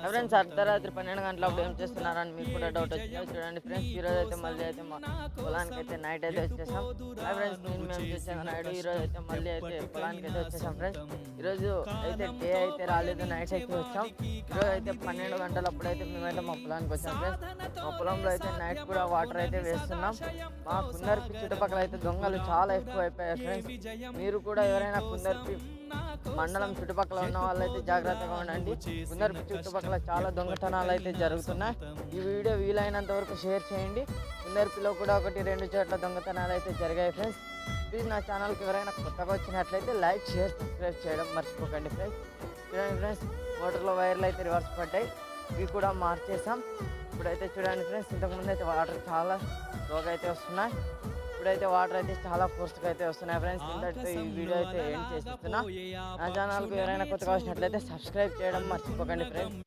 Friends అర్ధరాత్రి 12 గంటలప్పుడు ఏం చేస్తున్నారని మీకు కూడా డౌట్ వచ్చింది. చూడండి ఫ్రెండ్స్, ఈరోజు అయితే మళ్ళీ అయితే మా పొలానికి అయితే నైట్ అయితే వచ్చేసాం. ఫ్రెండ్స్, మేము చూసాను నాయుడు ఈరోజు అయితే మళ్ళీ అయితే పొలానికి అయితే వచ్చేసాం. ఫ్రెండ్స్, ఈరోజు అయితే డే అయితే రాలేదు, నైట్ అయితే వచ్చాం. ఈరోజు అయితే 12 గంటలప్పుడు అయితే మేమైతే మా పొలానికి వచ్చాం. ఫ్రెండ్స్, మా పొలంలో అయితే నైట్ కూడా వాటర్ అయితే వేస్తున్నాం. మా కుందర్పి చుట్టుపక్కల అయితే దొంగలు చాలా ఎక్కువ అయిపోయాయి. ఫ్రెండ్స్, మీరు కూడా ఎవరైనా కుందర్పి మండలం చుట్టుపక్కల ఉన్న వాళ్ళైతే జాగ్రత్తగా ఉండండి. కుందర్పి చుట్టుపక్కల చాలా దొంగతనాలు అయితే జరుగుతున్నాయి. ఈ వీడియో వీలైనంత వరకు షేర్ చేయండి. కుందర్పిలో కూడా 1-2 చోట్ల దొంగతనాలు అయితే జరిగాయి. ఫ్రెండ్స్, ప్లీజ్ నా ఛానల్కి ఎవరైనా కొత్తగా వచ్చినట్లయితే లైక్, షేర్, సబ్స్క్రైబ్ చేయడం మర్చిపోకండి. ఫ్రెండ్స్, చూడండి ఫ్రెండ్స్, మోటార్లో వైర్లు అయితే రివర్స్ పడ్డాయి, ఇవి కూడా మార్చేసాం. ఇప్పుడైతే చూడండి ఫ్రెండ్స్, ఇంతకుముందు అయితే వాటర్ చాలా స్లోగా అయితే వస్తున్నాయి, ఇప్పుడైతే వాటర్ అయితే చాలా ఫోర్స్గా అయితే వస్తున్నాయి. ఫ్రెండ్స్, ఇంతటితో ఈ వీడియో అయితే ఎండ్ చేసేస్తున్నా. నా ఛానల్కి ఎవరైనా కొత్తగా వచ్చినట్లయితే సబ్స్క్రైబ్ చేయడం మర్చిపోకండి. ఫ్రెండ్స్.